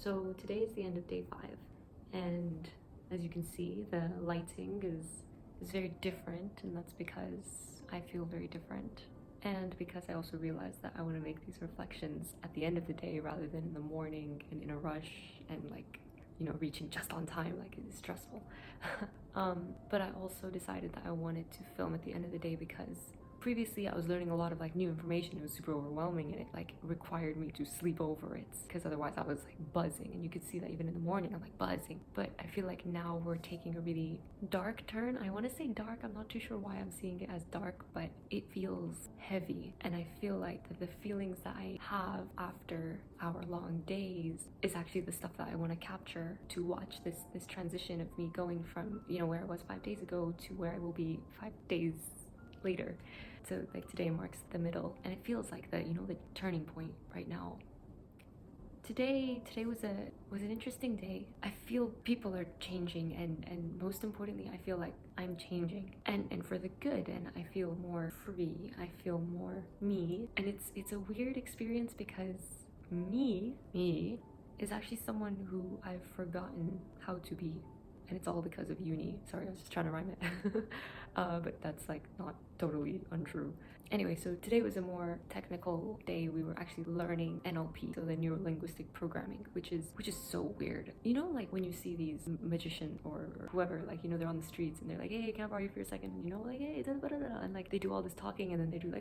So today is the end of day 5, and as you can see, the lighting is very different, and that's because I feel very different. And because I also realized that I want to make these reflections at the end of the day rather than in the morning and in a rush and reaching just on time, like it's stressful. But I also decided that I wanted to film at the end of the day because previously I was learning a lot of new information. It was super overwhelming, and it required me to sleep over it because otherwise I was buzzing, and you could see that even in the morning I'm buzzing. But I feel like now we're taking a really dark turn. I want to say dark, I'm not too sure why I'm seeing it as dark, but it feels heavy, and I feel like the feelings that I have after hour-long days is actually the stuff that I want to capture to watch this transition of me going from where I was 5 days ago to where I will be 5 days later. So today marks the middle, and it feels like the turning point right now. Today was an interesting day. I feel people are changing, and most importantly, I feel like I'm changing, and for the good, and I feel more free. I feel more me, and it's a weird experience because me is actually someone who I've forgotten how to be. And it's all because of uni. Sorry, I was just trying to rhyme it. But that's not totally untrue. Anyway, so today was a more technical day. We were actually learning NLP, so the neuro-linguistic programming, which is so weird. When you see these magicians or whoever, they're on the streets and they're like, hey, can I borrow you for a second? Hey, da, da, da, da. And they do all this talking, and then they do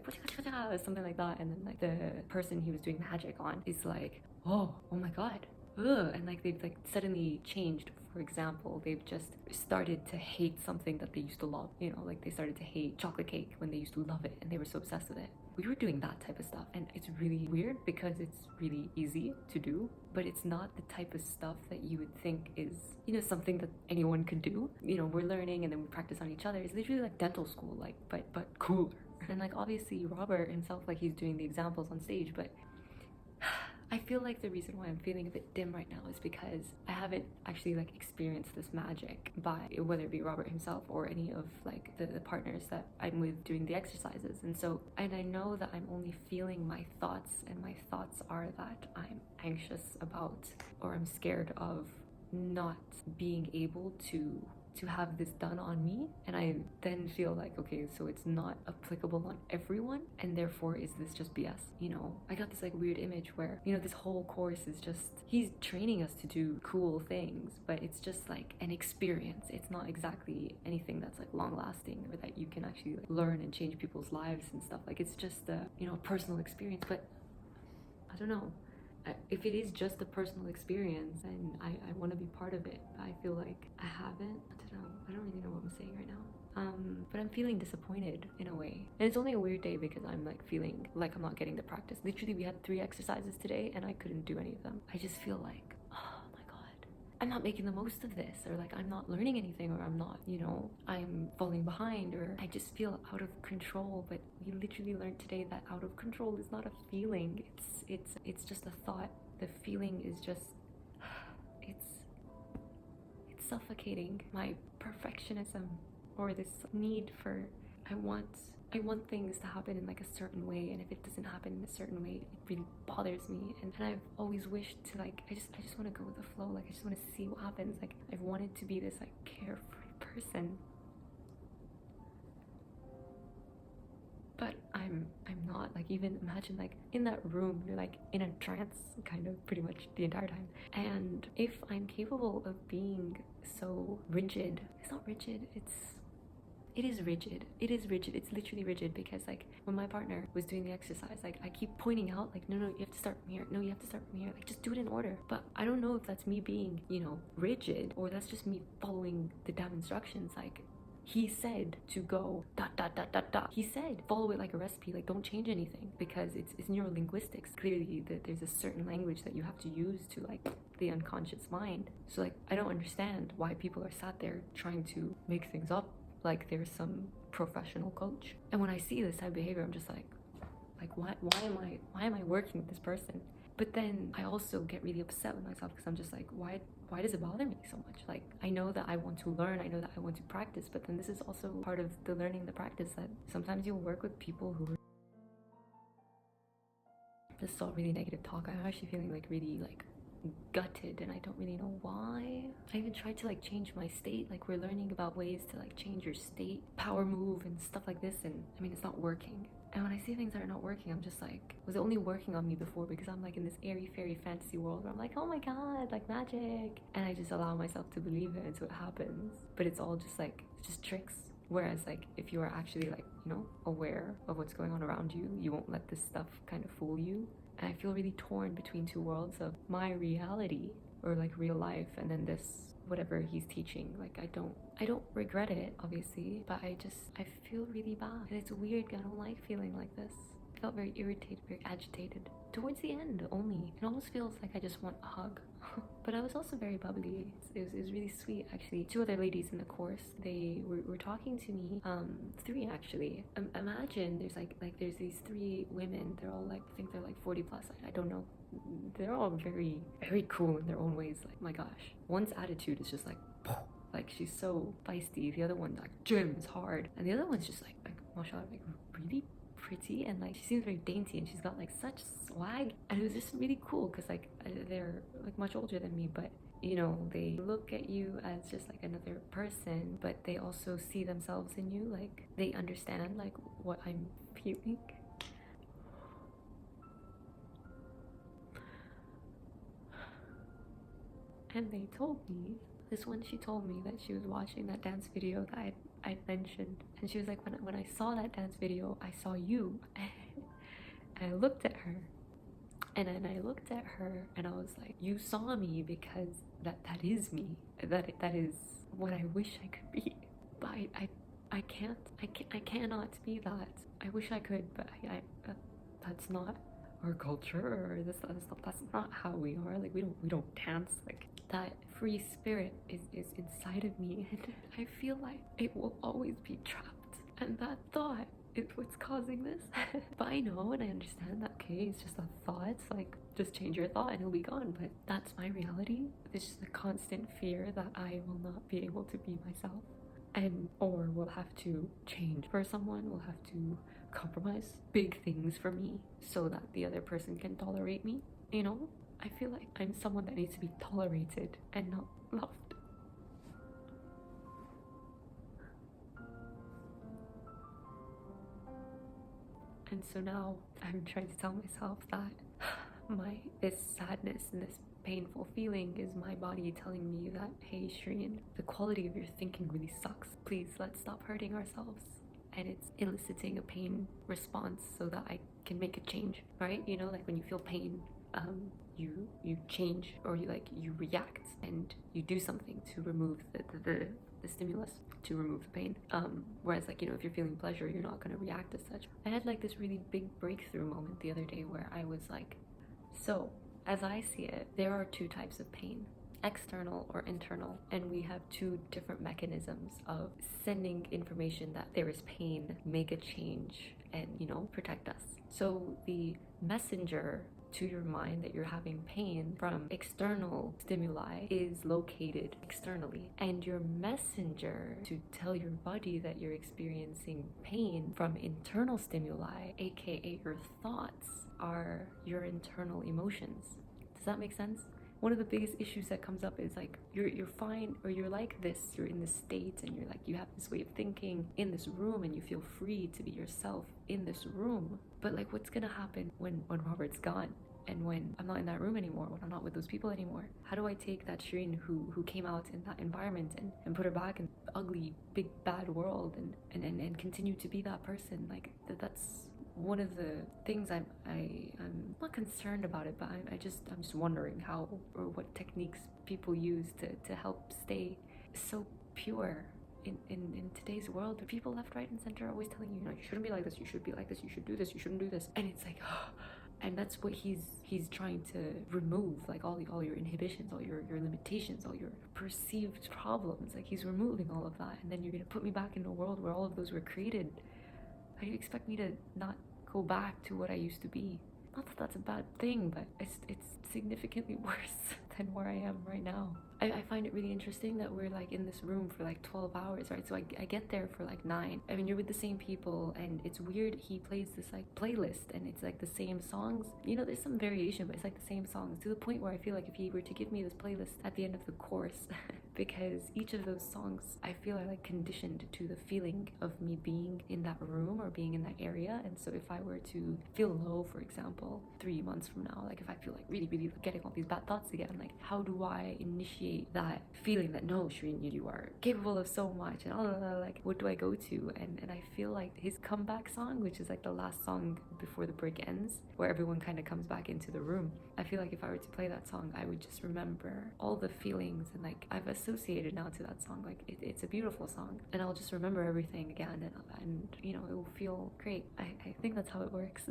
something like that, and then the person he was doing magic on is like, oh my god. Ugh, and they've suddenly changed. For example, they've just started to hate something that they used to love. They started to hate chocolate cake when they used to love it, and they were so obsessed with it. We were doing that type of stuff, and it's really weird because it's really easy to do, but it's not the type of stuff that you would think is something that anyone could do. We're learning, and then we practice on each other. It's literally like dental school, but cooler. And obviously Robert himself, he's doing the examples on stage, but I feel like the reason why I'm feeling a bit dim right now is because I haven't actually experienced this magic by whether it be Robert himself or any of the partners that I'm with doing the exercises. And I know that I'm only feeling my thoughts, and my thoughts are that I'm anxious about, or I'm scared of not being able to have this done on me. And I then feel okay, so it's not applicable on everyone, and therefore is this just BS? I got this weird image where this whole course is just, he's training us to do cool things, but it's just an experience. It's not exactly anything that's long lasting, or that you can actually learn and change people's lives and stuff. It's just a personal experience. But I don't know, if it is just a personal experience, and I want to be part of it, but I feel like I haven't. I don't really know what I'm saying right now. But I'm feeling disappointed in a way. And it's only a weird day because I'm feeling like I'm not getting the practice. Literally, we had 3 exercises today and I couldn't do any of them. I just feel like, oh my god, I'm not making the most of this, or I'm not learning anything, or I'm not, I'm falling behind, or I just feel out of control. But we literally learned today that out of control is not a feeling. It's just a thought. The feeling is just, it's suffocating my perfectionism, or this need for, I want things to happen in a certain way, and if it doesn't happen in a certain way, it really bothers me. And I've always wished to I just want to go with the flow. I just want to see what happens. I've wanted to be this carefree person, but I'm not. Even imagine in that room, you're in a trance kind of pretty much the entire time. And if I'm capable of being so rigid, it's not rigid, it is rigid. It is rigid. It's literally rigid because when my partner was doing the exercise, I keep pointing out no, you have to start from here. No, you have to start from here. Just do it in order. But I don't know if that's me being, rigid, or that's just me following the damn instructions. He said to go ... He said follow it like a recipe. Don't change anything, because it's neuro-linguistics. Clearly there's a certain language that you have to use to the unconscious mind. So I don't understand why people are sat there trying to make things up like there's some professional coach. And when I see this type of behavior, I'm just why am I working with this person? But then I also get really upset with myself because I'm just why does it bother me so much? I know that I want to learn, I know that I want to practice, but then this is also part of the learning, the practice, that sometimes you'll work with people who are... This is all really negative talk. I'm actually feeling really gutted and I don't really know why. I even tried to like change my state. Like we're learning about ways to like change your state, power move and stuff like this, and I mean it's not working. And when I see things that are not working, I'm just like, was it only working on me before because I'm like in this airy fairy fantasy world where I'm like, oh my god, like magic, and I just allow myself to believe it until it happens. But it's all just like, it's just tricks. Whereas like if you are actually like, you know, aware of what's going on around you, you won't let this stuff kind of fool you. And I feel really torn between two worlds of my reality or like real life and then this whatever he's teaching. Like I don't regret it obviously, but I feel really bad. And it's weird, I don't like feeling like this. I felt very irritated, very agitated. Towards the end only. It almost feels like I just want a hug. But I was also very bubbly. It was really sweet actually. Two other ladies in the course, they were talking to me. Three actually. Imagine there's like there's these three women. They're all like, I think they're like 40 plus. I don't know. They're all very, very cool in their own ways. Like my gosh. One's attitude is just like she's so feisty. The other one like gyms hard. And the other one's just like mashallah, like really pretty, and like she seems very dainty and she's got like such swag, and it was just really cool because like they're like much older than me, but you know, they look at you as just like another person, but they also see themselves in you. Like they understand like what I'm feeling. And they told me, this one, she told me that she was watching that dance video that I mentioned, and she was like, when I saw that dance video, I saw you. And I looked at her, and then I looked at her, and I was like, you saw me because that is me. That is what I wish I could be. But I cannot be that. I wish I could, but that's not our culture or this other stuff. That's not how we are. Like we don't dance. Like that free spirit is inside of me, and I feel like it will always be trapped. And that thought is what's causing this. But I know and I understand that, okay, it's just a thought. It's like, just change your thought and it'll be gone. But that's my reality. It's just a constant fear that I will not be able to be myself, and or will have to change for someone, will have to compromise big things for me so that the other person can tolerate me. You know, I feel like I'm someone that needs to be tolerated and not loved. And so now I'm trying to tell myself that this sadness and this painful feeling is my body telling me that, hey Shireen, the quality of your thinking really sucks. Please, let's stop hurting ourselves. And it's eliciting a pain response so that I can make a change, right? You know, like when you feel pain, you change, or you react and you do something to remove the stimulus, to remove the pain. Whereas like, you know, if you're feeling pleasure, you're not going to react as such. I had like this really big breakthrough moment the other day where I was like, so as I see it, there are two types of pain, external or internal, and we have two different mechanisms of sending information that there is pain, make a change, and, you know, protect us. So the messenger to your mind that you're having pain from external stimuli is located externally, and your messenger to tell your body that you're experiencing pain from internal stimuli, aka your thoughts, are your internal emotions. Does that make sense? One of the biggest issues that comes up is like you're fine, or you're like this, you're in this state and you're like, you have this way of thinking in this room and you feel free to be yourself in this room. But like, what's gonna happen when Robert's gone? And when I'm not in that room anymore, when I'm not with those people anymore? How do I take that Shireen who came out in that environment and put her back in the ugly, big, bad world and continue to be that person? Like that's one of the things I'm not concerned about it, but I'm just wondering how, or what techniques people use to help stay so pure in today's world. The people left, right, and center are always telling you, you know, you shouldn't be like this, you should be like this, you should do this, you shouldn't do this, and it's like, and that's what he's trying to remove, like all your inhibitions, all your limitations, all your perceived problems. Like he's removing all of that, and then you're gonna put me back in a world where all of those were created. How do you expect me to not go back to what I used to be? Not that that's a bad thing, but it's significantly worse than where I am right now. I find it really interesting that we're like in this room for like 12 hours, right? So I get there for like 9. I mean, you're with the same people, and it's weird. He plays this like playlist, and it's like the same songs. You know, there's some variation, but it's like the same songs, to the point where I feel like if he were to give me this playlist at the end of the course, because each of those songs I feel are like conditioned to the feeling of me being in that room or being in that area. And so if I were to feel low, for example, 3 months from now, like if I feel like really getting all these bad thoughts again, like how do I initiate that feeling that no, Shireen, you are capable of so much, and all of that, like what do I go to? And I feel like his comeback song, which is like the last song before the break ends, where everyone kind of comes back into the room, I feel like if I were to play that song, I would just remember all the feelings, and like I've associated now to that song, like it's a beautiful song, and I'll just remember everything again, and you know, it will feel great. I think that's how it works.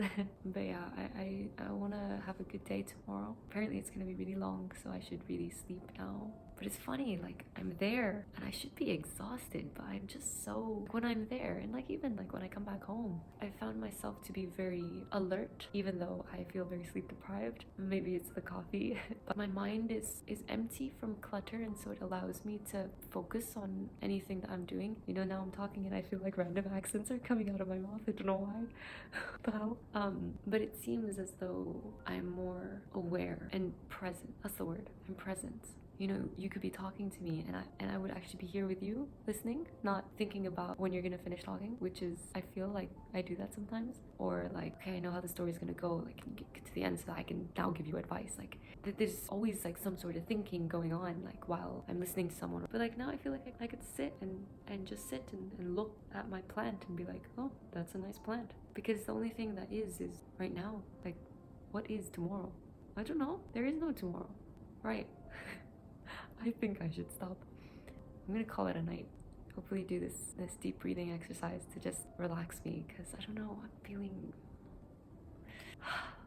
But yeah, I want to have a good day tomorrow. Apparently it's gonna be really long, so I should really sleep now. But it's funny, like I'm there and I should be exhausted, but I'm just so, when I'm there, and like even like when I come back home, I found myself to be very alert, even though I feel very sleep deprived. Maybe it's the coffee, but my mind is empty from clutter, and so it allows me to focus on anything that I'm doing. You know, now I'm talking and I feel like random accents are coming out of my mouth. I don't know why. But it seems as though I'm more aware and present. That's the word. I'm present. You know, you could be talking to me and I would actually be here with you listening, not thinking about when you're gonna finish talking, which is, I feel like I do that sometimes. Or like, okay, I know how the story's gonna go, like get to the end so that I can now give you advice. Like there's always like some sort of thinking going on, like while I'm listening to someone. But like now I feel like I could sit and just sit and look at my plant and be like, oh, that's a nice plant. Because the only thing that is right now. Like, what is tomorrow? I don't know. There is no tomorrow. Right. I think I should stop. I'm gonna call it a night. Hopefully do this deep breathing exercise to just relax me, because I don't know, I'm feeling...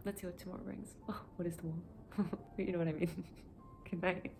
Let's see what tomorrow brings. Oh, what is tomorrow? You know what I mean. Good night.